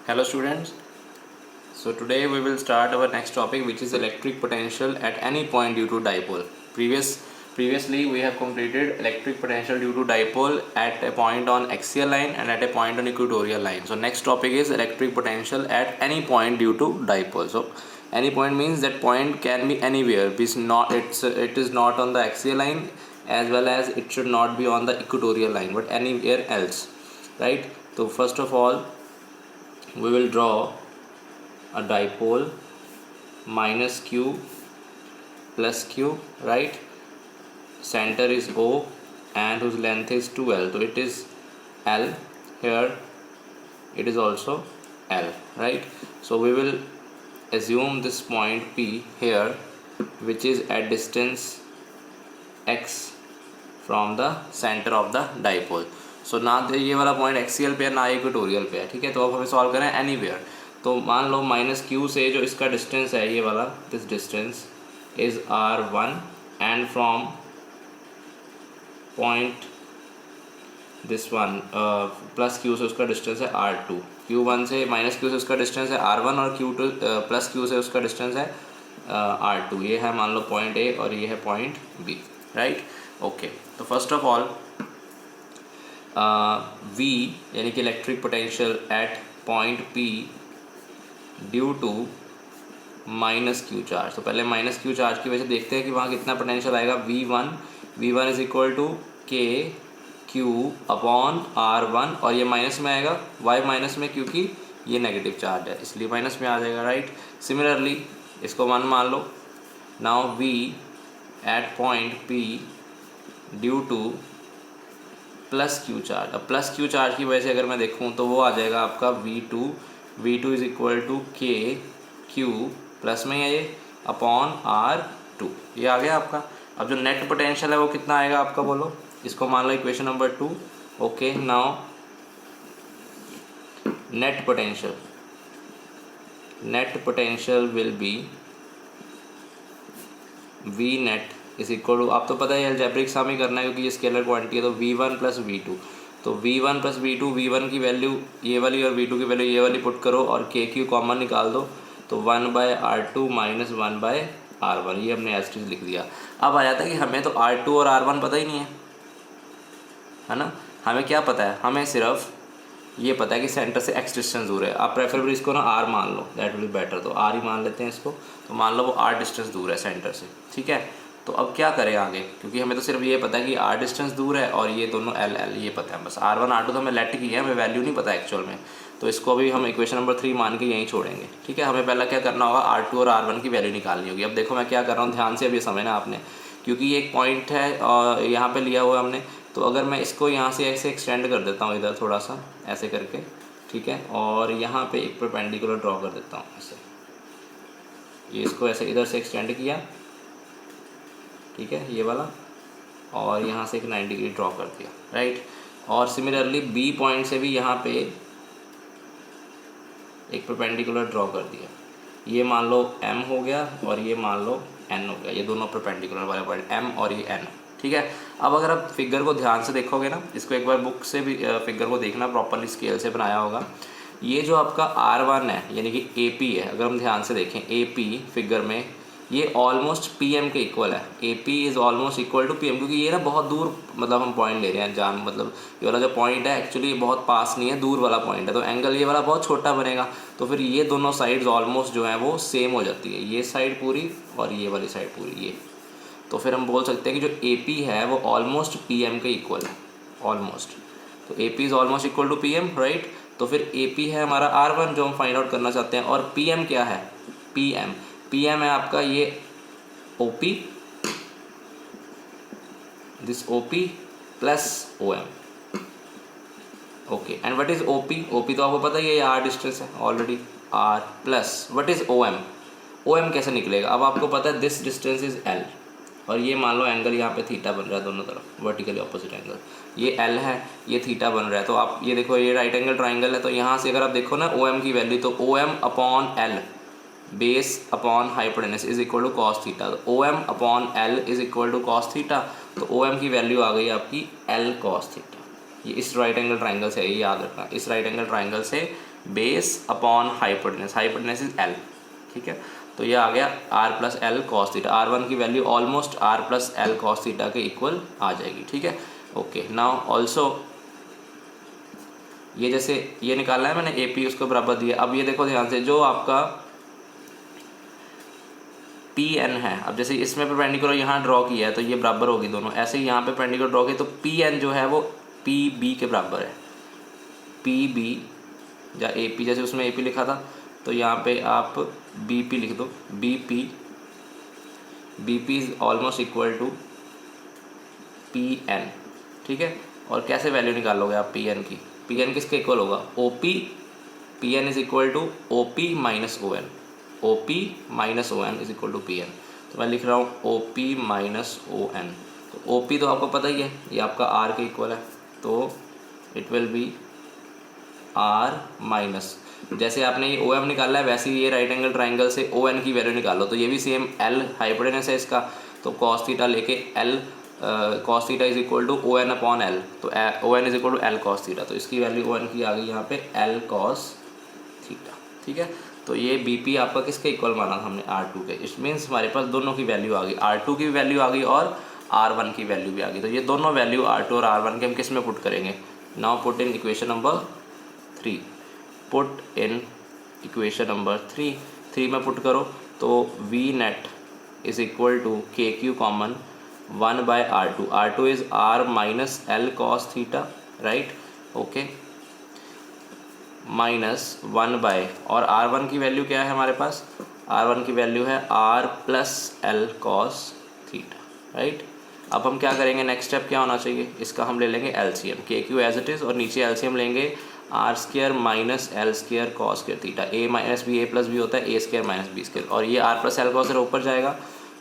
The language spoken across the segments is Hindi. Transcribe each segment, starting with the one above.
Hello students. So today we will start our next topic, which is electric potential at any point due to dipole. Previously we have completed electric potential due to dipole at a point on axial line and at a point on equatorial line. So next topic is electric potential at any point due to dipole. So any point means that point can be anywhere. It is not on the axial line, as well as it should not be on the equatorial line, but anywhere else, right? So first of all, we will draw a dipole minus q plus q, right? Center is O and whose length is 2l, so it is L. Here it is also L, right? So we will assume this point P here, which is at distance x from the center of the dipole. सो ना तो ये वाला पॉइंट एक्सियल पे है ना इक्वेटोरियल पे है, ठीक है। तो अब हमें सॉल्व करें एनीवेयर। तो मान लो माइनस क्यू से जो इसका डिस्टेंस है, ये वाला this distance is r1 and from point this one plus Q से उसका डिस्टेंस है r2। q1 से माइनस क्यू से उसका डिस्टेंस है r1 और q2 प्लस क्यू से उसका डिस्टेंस है r2। ये है मान लो पॉइंट ए और ये है पॉइंट बी, राइट? ओके, तो फर्स्ट ऑफ ऑल V यानी कि electric potential at point P due to minus Q charge. तो पहले माइनस क्यू चार्ज की वजह से देखते हैं कि वहाँ कितना पोटेंशियल आएगा। V1 इज इक्वल टू के क्यू अपॉन R1, और ये माइनस में आएगा, वाई माइनस में, क्योंकि ये नेगेटिव चार्ज है इसलिए माइनस में आ जाएगा, राइट? सिमिलरली इसको मान लो। Now V at point P due to plus Q charge. अब प्लस क्यू चार्ज की वजह से अगर मैं देखूँ तो वो आ जाएगा आपका V2 इज इक्वल टू के क्यू प्लस में है ये अपॉन R2, ये आ गया आपका। अब जो नेट पोटेंशियल है वो कितना आएगा आपका, बोलो? इसको मान लो equation number 2। Okay, now net potential will be V net is equal to, आप तो पता है अलजेब्रिक सम ही करना है क्योंकि ये स्केलर क्वांटिटी है। तो V1 प्लस V2, तो V1 प्लस V2, V1 की वैल्यू ये वाली और V2 की वैल्यू ये वाली पुट करो और के क्यू कॉमन निकाल दो, तो 1/R2 माइनस 1/R1, ये हमने एज लिख दिया। अब आ जाता है कि हमें तो R2 और R1 पता ही नहीं है ना? हमें क्या पता है? हमें सिर्फ ये पता है कि सेंटर से x डिस्टेंस दूर है। आप प्रेफरेबली इसको ना R मान लो, दैट विल बी बेटर। तो R ही मान लेते हैं इसको। तो मान लो वो R डिस्टेंस दूर है सेंटर से, ठीक है। तो अब क्या करें आगे, क्योंकि हमें तो सिर्फ ये पता है कि R डिस्टेंस दूर है और ये दोनों L ये पता है बस। R1 R2 तो हमें लेट की है, हमें वैल्यू नहीं पता एक्चुअल में। तो इसको अभी हम इक्वेशन नंबर 3 मान के यहीं छोड़ेंगे, ठीक है। हमें पहला क्या करना होगा, R2 और R1 की वैल्यू निकालनी होगी। अब देखो मैं क्या कर रहा हूँ, ध्यान से अब ये समझना आपने, क्योंकि ये एक पॉइंट है और यहाँ पर लिया हुआ हमने। तो अगर मैं इसको यहाँ से ऐसे एक्सटेंड कर देता हूँ इधर थोड़ा सा ऐसे करके, ठीक है, और यहाँ पे एक परपेंडिकुलर ड्रॉ कर देता हूँ ऐसे, ये इसको ऐसे इधर से एक्सटेंड किया, ठीक है, ये वाला, और यहाँ से एक 90 डिग्री ड्रॉ कर दिया, राइट? और सिमिलरली बी पॉइंट से भी यहाँ पे एक परपेंडिकुलर ड्रॉ कर दिया। ये मान लो M हो गया और ये मान लो N हो गया, ये दोनों परपेंडिकुलर वाले पॉइंट M और ये N, ठीक है। अब अगर आप फिगर को ध्यान से देखोगे ना, इसको एक बार बुक से भी फिगर को देखना, प्रॉपरली स्केल से बनाया होगा। ये जो आपका R1 है यानी कि AP है, अगर हम ध्यान से देखें AP फिगर में, ये ऑलमोस्ट PM के इक्वल है। AP is almost equal to PM, क्योंकि ये ना बहुत दूर, मतलब हम पॉइंट ले रहे हैं मतलब ये वाला जो पॉइंट है एक्चुअली ये बहुत पास नहीं है, दूर वाला पॉइंट है। तो एंगल ये वाला बहुत छोटा बनेगा, तो फिर ये दोनों साइड्स ऑलमोस्ट जो है वो सेम हो जाती है, ये साइड पूरी और ये वाली साइड पूरी, ये। तो फिर हम बोल सकते हैं कि जो AP है वो ऑलमोस्ट PM के इक्वल है, ऑलमोस्ट। तो AP is almost equal to PM, right? तो फिर AP है हमारा R1 जो हम फाइंड आउट करना चाहते हैं, और PM क्या है? PM है आपका ये OP, this OP plus OM। Okay, and what is OP तो आपको पता ही है, ये R डिस्टेंस है already, R plus what is OM कैसे निकलेगा? अब आपको पता है दिस डिस्टेंस इज L, और ये मान लो एंगल यहाँ पे थीटा बन रहा है दोनों तरफ, वर्टिकली ऑपोजिट एंगल, ये L है, ये थीटा बन रहा है। तो आप ये देखो, ये राइट एंगल ट्राइंगल है, तो यहाँ से अगर आप देखो ना OM की वैल्यू, तो OM upon L base upon hypotenuse is equal to cos theta. तो OM upon L is equal to cos theta. तो OM की वैल्यू आ गई आपकी L कॉस थीटा। ये इस राइट एंगल ट्राइंगल से है, ये याद रखना, इस राइट एंगल ट्राइंगल से base upon hypotenuse, hypotenuse is L, ठीक है। तो ये आ गया R plus L cos theta, R1 की value almost R plus L cos theta के इक्वल आ जाएगी, ठीक है। ओके, नाउ ऑल्सो ये जैसे ये निकालना है मैंने AP उसको बराबर दिया। अब ये देखो ध्यान से, जो आपका PN है, अब जैसे इसमें परपेंडिकुलर यहाँ ड्रॉ किया है तो ये बराबर होगी दोनों, ऐसे ही यहाँ पे परपेंडिकुलर ड्रॉ किया तो PN जो है वो PB के बराबर है। PB या AP, जैसे उसमें AP लिखा था तो यहाँ पे आप BP लिख दो, BP is almost equal to PN, ठीक है। और कैसे वैल्यू निकालोगे आप PN की, PN किसके इक्वल होगा, OP, PN is equal to OP minus ON, OP minus ON is equal to PN। तो मैं लिख रहा हूँ OP माइनस ON। तो OP तो आपको पता ही है, ये आपका R के इक्वल है, तो it will be R minus, जैसे आपने ये OM निकाला है वैसे ही ये राइट एंगल ट्राइंगल से ON की वैल्यू निकालो। तो ये भी सेम L हाइपोटेनस है इसका, तो cos थीटा लेके L cos theta is equal to ON upon L, तो ON is equal to L cos theta, तो इसकी वैल्यू ON की आ गई यहाँ पे L cos थीटा, ठीक है। तो ये BP आपका किसके इक्वल माना था हमने, R2 के। इट मीन्स हमारे पास दोनों की वैल्यू आ गई, R2 की वैल्यू आ गई और R1 की वैल्यू भी आ गई। तो ये दोनों वैल्यू R2 और R1 के हम किस में पुट करेंगे, now put in equation number 3, put in equation number 3 में पुट करो तो V net is equal to KQ common 1/R2, R2 is R minus L cos theta, right, okay, minus 1 और R1 की वैल्यू क्या है हमारे पास, R1 की वैल्यू है R plus L cos theta, right. अब हम क्या करेंगे, नेक्स्ट स्टेप क्या होना चाहिए, इसका हम ले लेंगे LCM, KQ as it is, और नीचे LCM लेंगे R square minus L square cos square theta, A minus B A plus B होता है A square minus B square, और ये R plus L cos theta ऊपर जाएगा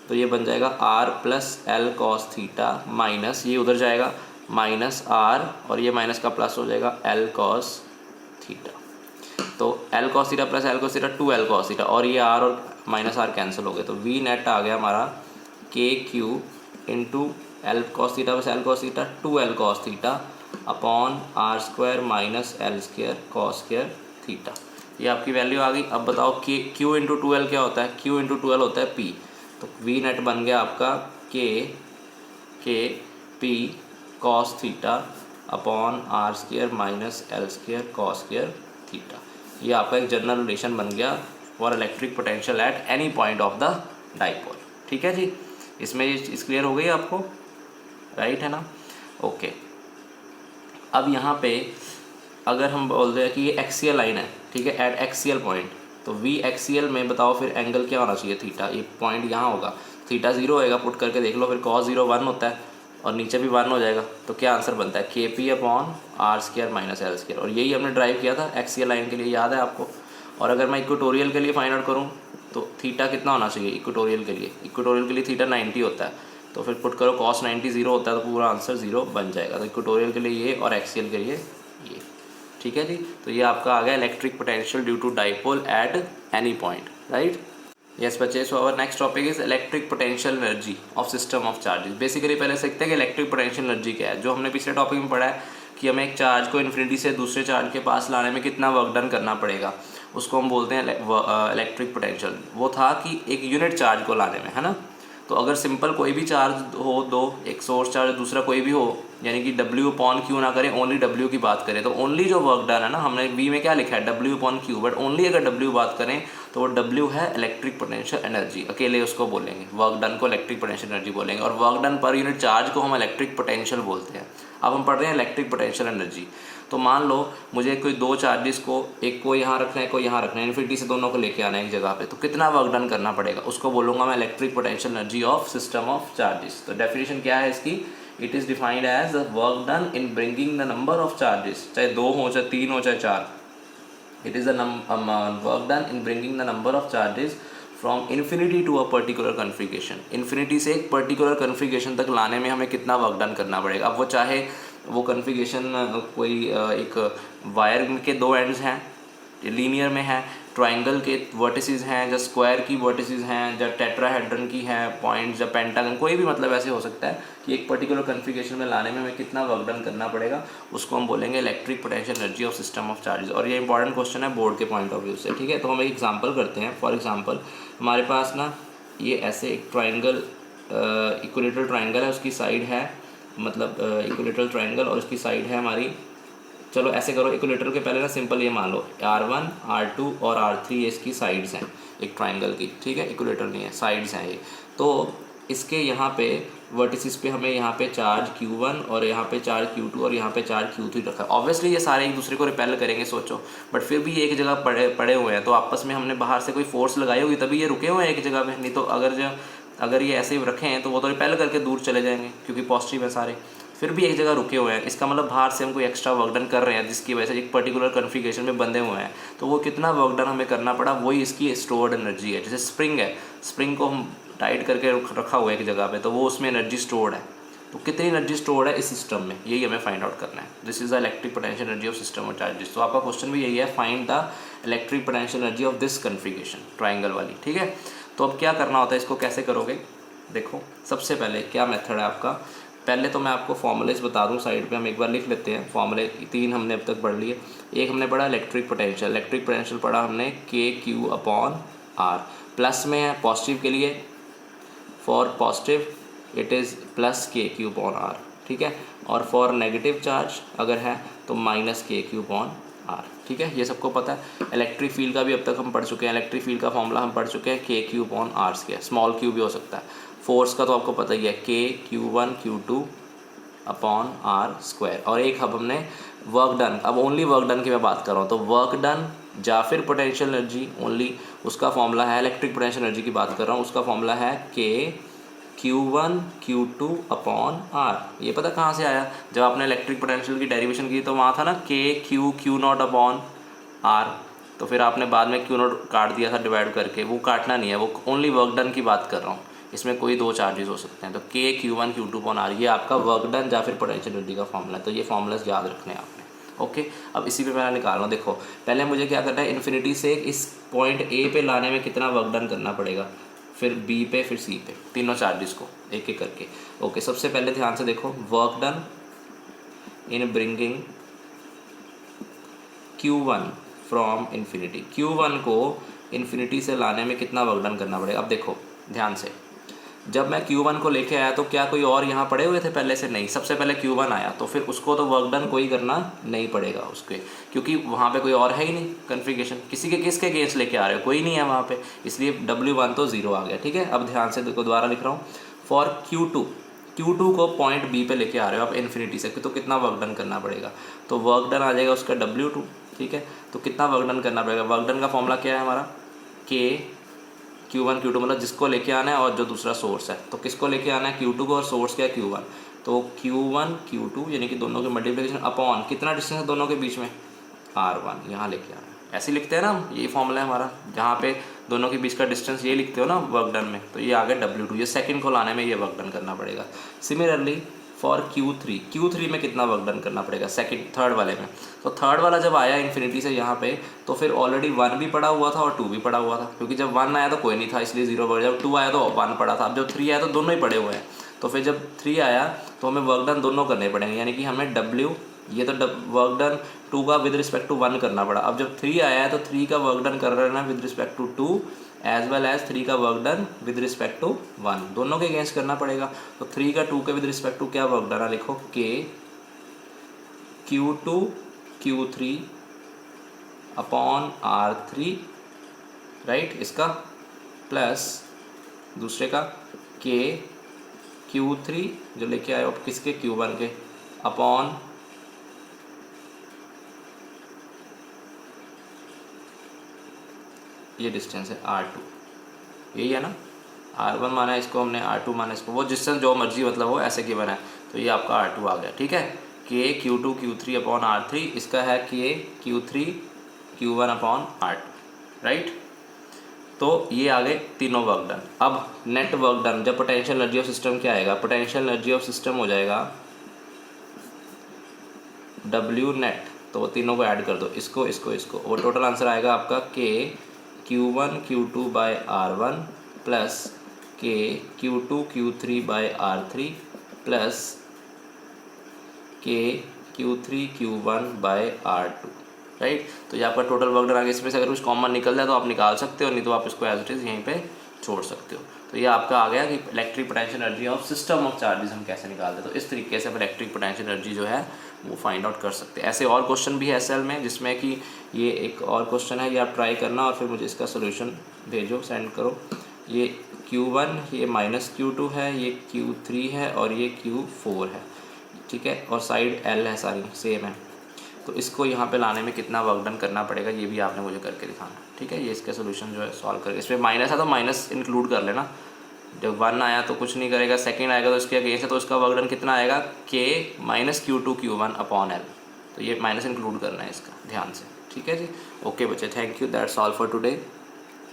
तो ये बन जाएगा R plus L cos theta minus ये उधर जाएगा माइनस R, और ये माइनस का प्लस हो जाएगा L cos थीटा। तो L cos theta plus L cos theta 2L cos theta, और ये R और माइनस R कैंसिल हो गए, तो V नेट आ गया हमारा KQ into L cos theta plus L cos theta 2L cos theta upon R square minus L square cos square theta. ये आपकी वैल्यू आ गई। अब बताओ कि Q इंटू 2L क्या होता है, Q इंटू 2L होता है P, तो V नेट बन गया आपका K P cos theta upon R square minus L square cos square theta. ये आपका एक जनरल रिलेशन बन गया for electric potential eight any point of the dipole, ठीक है जी। इसमें ये चीज़ क्लियर हो गई आपको, राइट है ना, ओके। अब यहाँ पे अगर हम बोल रहे हैं कि ये एक्सियल लाइन है, ठीक है, एट एक्सियल पॉइंट, तो V एक्सियल में बताओ फिर एंगल क्या होना चाहिए, थीटा, ये पॉइंट यहाँ होगा, थीटा 0 होएगा, पुट करके देख लो, फिर cos 0 1 होता है और नीचे भी 1 हो जाएगा, तो क्या आंसर बनता है KP upon R square minus L square, और यही हमने ड्राइव किया था एक्सियल लाइन के लिए, याद है आपको। और अगर मैं इक्वेटोरियल के लिए फाइंड आउट करूँ तो थीटा कितना होना चाहिए इक्वेटोरियल के लिए, इक्वेटोरियल के लिए थीटा 90 होता है, तो फिर पुट करो cos 90 0 होता है, तो पूरा आंसर 0 बन जाएगा। तो इक्वेटोरियल के लिए ये और एक्सियल के लिए ये, ठीक है जी। तो ये आपका आ गया electric potential due to dipole at any point, right. Yes बच्चे, so our next topic is electric potential energy of system of charges. Basically पहले सीखते हैं कि इलेक्ट्रिक पोटेंशियल एनर्जी क्या है। जो हमने पिछले टॉपिक में पढ़ा है कि हमें एक चार्ज को इन्फिनिटी से दूसरे चार्ज के पास लाने में कितना वर्क डन करना पड़ेगा, उसको हम बोलते हैं इलेक्ट्रिक पोटेंशियल। वो था कि एक यूनिट चार्ज को लाने में, है ना। तो अगर सिंपल कोई भी चार्ज हो, दो, एक सोर्स चार्ज दूसरा कोई भी हो, यानी कि W अपॉन Q ना करें, ओनली W की बात करें, तो ओनली जो वर्क डन है ना, हमने V में क्या लिखा है W upon Q, but only अगर W बात करें तो वो W है इलेक्ट्रिक पोटेंशियल एनर्जी, अकेले उसको बोलेंगे, वर्क डन को इलेक्ट्रिक पोटेंशियल एनर्जी बोलेंगे, और work done per unit charge को हम इलेक्ट्रिक पोटेंशियल बोलते हैं। अब हम पढ़ रहे हैं इलेक्ट्रिक पोटेंशियल एनर्जी। तो मान लो मुझे कोई दो चार्जेस को, एक को यहाँ रखना है, एक को यहाँ रखना है, इन्फिनिटी से दोनों को लेके आना है एक जगह पे, तो कितना वर्क डन करना पड़ेगा, उसको बोलूँगा मैं electric potential energy of system of charges. तो डेफिनेशन क्या है इसकी, it is defined as work done in bringing the number of charges, चाहे 2 हो, चाहे 3 हो, चाहे 4, it is the work done in bringing the number of charges from infinity to a particular configuration. Infinity से एक पर्टिकुलर कन्फिगरेशन तक लाने में हमें कितना वर्क डन करना पड़ेगा। अब वो चाहे वो कन्फिगरेशन कोई एक वायर के 2 एंड्स हैं, लीनियर में है, ट्राइंगल के वर्टिसेस हैं, जब स्क्वायर की वर्टिसेस हैं, जब टेट्राहेड्रन की हैं पॉइंट्स, जब पेंटागन, कोई भी मतलब ऐसे हो सकता है कि एक पर्टिकुलर कन्फिगरेशन में लाने में हमें कितना वर्क डन करना पड़ेगा, उसको हम बोलेंगे electric potential energy of system of charges. और ये इंपॉर्टेंट क्वेश्चन है बोर्ड के पॉइंट ऑफ व्यू से, ठीक है। तो हम एक एग्जाम्पल करते हैं। फॉर एग्जाम्पल हमारे पास ना ये ऐसे एक ट्राइंगल, इक्विलेटरल ट्राइंगल है, उसकी साइड है मतलब इक्विलेटरल ट्राइंगल और उसकी साइड है हमारी, चलो ऐसे करो, इक्विलेटरल के पहले ना सिंपल ये मान लो R1 R2 और R3 ये इसकी साइड्स हैं एक ट्राइंगल की, ठीक है। इक्विलेटर नहीं है, साइड्स हैं ये। तो इसके यहाँ पे वर्टिसेस पे हमें यहाँ पे चार्ज Q1 और यहाँ पे चार्ज Q2 और यहाँ पे चार्ज Q3 रखा है। ऑब्वियसली ये सारे एक दूसरे को रिपेल करेंगे सोचो, बट फिर भी ये एक जगह पड़े हुए हैं, तो आपस में हमने बाहर से कोई फोर्स लगाई होगी तभी ये रुके हुए हैं एक जगह पे, नहीं तो अगर ये ऐसे ही रखे हैं तो वो तो रिपेल करके दूर चले जाएंगे क्योंकि पॉजिटिव है सारे, फिर भी एक जगह रुके हुए हैं। इसका मतलब बाहर से हम कोई एक्स्ट्रा वर्क डन कर रहे हैं जिसकी वजह से एक पर्टिकुलर कन्फिगरेशन में बंधे हुए हैं, तो वो कितना वर्क डन हमें करना पड़ा, वही इसकी स्टोर्ड एनर्जी है। जैसे स्प्रिंग है, स्प्रिंग को हम टाइट करके रखा हुआ है एक जगह पे, तो वो उसमें एनर्जी स्टोर्ड है, तो कितनी एनर्जी स्टोर्ड है इस सिस्टम में, यही हमें फाइंड आउट करना है। This is the electric potential energy of system of charges. तो आपका क्वेश्चन भी यही है, find the electric potential energy of this configuration, triangle वाली, ठीक है। तो अब क्या करना होता है, इसको कैसे करोगे, देखो सबसे पहले क्या मेथड है आपका। पहले तो मैं आपको फॉर्मूलेस बता दूं, साइड पे हम एक बार लिख लेते हैं। फॉर्मूले 3 हमने अब तक पढ़ लिए। एक हमने पढ़ा इलेक्ट्रिक पोटेंशियल पढ़ा हमने KQ/R, प्लस में है पॉजिटिव के लिए, for positive it is plus KQ/R, ठीक है। और फॉर नेगेटिव चार्ज अगर है तो माइनस KQ/R, ठीक है। ये सबको पता है। इलेक्ट्रिक फील्ड का भी अब तक हम पढ़ चुके हैं, इलेक्ट्रिक फील्ड का फॉर्मूला हम पढ़ चुके हैं KQ/R², स्मॉल q भी हो सकता है। फोर्स का तो आपको पता ही है KQ1Q2/R²। और एक अब हमने वर्क डन, अब ओनली वर्क डन की मैं बात कर रहा हूँ, तो वर्क डन या फिर पोटेंशियल एनर्जी ओनली, उसका फॉर्मूला है, इलेक्ट्रिक पोटेंशियल एनर्जी की बात कर रहा हूँ, उसका फॉर्मूला है KQ1Q2/R। ये पता कहाँ से आया, जब आपने इलेक्ट्रिक पोटेंशियल की डेरिवेशन की तो वहाँ था ना KQ/Q0/R, तो फिर आपने बाद में Q0 काट दिया था डिवाइड करके, वो काटना नहीं है, वो ओनली वर्क डन की बात कर रहा हूँ। इसमें कोई दो चार्जेस हो सकते हैं, तो KQ1Q2/R ये आपका वर्क डन या फिर पोटेंशियल एनर्जी का फॉर्मूला है। तो ये फॉर्मूलाज याद रखने हैं आपने, ओके। अब इसी पे मैं निकाल रहा हूँ, देखो पहले मुझे क्या करना है, इन्फिनिटी से इस पॉइंट A पे लाने में कितना वर्क डन करना पड़ेगा, फिर B पे, फिर C पे, तीनों चार्जेस को एक एक करके, ओके। सबसे पहले ध्यान से देखो, work done in bringing Q1 from infinity, Q1 को इन्फिनिटी से लाने में कितना वर्क डन करना पड़ेगा। अब देखो ध्यान से, जब मैं Q1 को लेके आया तो क्या कोई और यहाँ पड़े हुए थे पहले से, नहीं, सबसे पहले Q1 आया, तो फिर उसको तो वर्क डन कोई करना नहीं पड़ेगा उसके, क्योंकि वहाँ पे कोई और है ही नहीं कन्फिगरेशन, किसी के किसके अगेंस्ट लेके आ रहे हो, कोई नहीं है वहाँ पे, इसलिए W1 तो 0 आ गया, ठीक है। अब ध्यान से देखो, दोबारा लिख रहा हूँ, फॉर Q2 को पॉइंट B पे लेके आ रहे हो आप इन्फिनिटी से, तो कितना वर्क डन करना पड़ेगा, तो वर्क डन आ जाएगा उसका W2, ठीक है। तो कितना वर्क डन करना पड़ेगा, वर्क डन का फॉर्मूला क्या है हमारा, Q1 Q2 मतलब जिसको लेके आना है और जो दूसरा सोर्स है, तो किसको लेके आना है, Q2 को, और सोर्स क्या है Q1, तो Q1 Q2 यानी कि दोनों के मल्टीप्लिकेशन अपॉन कितना डिस्टेंस है दोनों के बीच में, R1, यहाँ लेके आना है। ऐसे लिखते हैं ना हम, यही फॉर्मूला है हमारा, जहाँ पे दोनों के बीच का डिस्टेंस ये लिखते हो ना वर्क डन में, तो ये आ गया W2, ये सेकंड को लाने में ये वर्क डन करना पड़ेगा। सिमिलरली फॉर Q3 में कितना वर्क डन करना पड़ेगा, थर्ड वाले में, तो थर्ड वाला जब आया इन्फिनिटी से यहाँ पे, तो फिर ऑलरेडी 1 भी पड़ा हुआ था और 2 भी पड़ा हुआ था, क्योंकि जब 1 आया तो कोई नहीं था इसलिए 0 पड़ा, जब 2 आया तो 1 पड़ा था, अब जब 3 आया तो दोनों ही पड़े हुए हैं, तो फिर जब 3 आया तो हमें वर्क डन दोनों करने पड़ेंगे, यानी कि हमें ये तो वर्क डन 2 का विद रिस्पेक्ट टू 1 करना पड़ा। अब जब 3 आया है तो 3 का वर्क डन कर रहे हैं ना with respect to 2 as well as 3 का work done with respect to 1, दोनों के अगेंस्ट करना पड़ेगा। तो 3 का 2 के विद रिस्पेक्ट टू क्या वर्क डन है, लिखो KQ2Q3/R3, राइट, इसका प्लस दूसरे का KQ3 जो लेके आए आप किसके, Q1 के, अपॉन ये डिस्टेंस है R2, यही है ना, R1 माना है इसको हमने, R2 माना इसको, वो डिस्टेंस जो मर्जी मतलब हो ऐसे गिवन है, तो ये आपका R2 आ गया, ठीक है। KQ2Q3/R3, इसका है KQ3Q1/R2, राइट। तो ये आ गए तीनों वर्क डन। अब नेट वर्क डन, जब पोटेंशियल एनर्जी ऑफ सिस्टम क्या आएगा, पोटेंशियल एनर्जी ऑफ सिस्टम हो जाएगा W नेट तो वो तीनों को ऐड कर दो, इसको इसको इसको, वो टोटल आंसर आएगा आपका के Q1 Q2 by R1 plus के Q2 Q3 by R3 plus के Q3 Q1 by R2, right. तो ये आपका टोटल वर्क डन आ गया। इसमें से अगर कुछ कॉमन निकल जाए तो आप निकाल सकते हो, नहीं तो आप इसको एज इट इज़ यहीं पे छोड़ सकते हो। तो ये आपका आ गया कि electric potential energy of system of charges हम कैसे निकालते हैं। तो इस तरीके से आप इलेक्ट्रिक पोटेंशियल एनर्जी जो है वो फाइंड आउट कर सकते हैं। ऐसे और क्वेश्चन भी है एसएल में, जिसमें कि ये एक और क्वेश्चन है, ये आप ट्राई करना और फिर मुझे इसका सोल्यूशन भेजो, सेंड करो। ये Q1, ये -Q2 है, ये Q3 है और ये Q4 है, ठीक है, और साइड L है, सारी सेम है। तो इसको यहाँ पे लाने में कितना वर्क डन करना पड़ेगा ये भी आपने मुझे करके दिखाना, ठीक है। ये इसका सोल्यूशन जो है सॉल्व करके, इसमें माइनस है तो माइनस इंक्लूड कर लेना। जब 1 आया तो कुछ नहीं करेगा, सेकंड आएगा तो इसके अगेंस्ट है, तो इसका वर्क डन कितना आएगा, K -Q2 Q1 upon L। तो ये माइनस इंक्लूड करना है इसका ध्यान से, ठीक है जी। ओके बच्चे, thank you, that's all for today.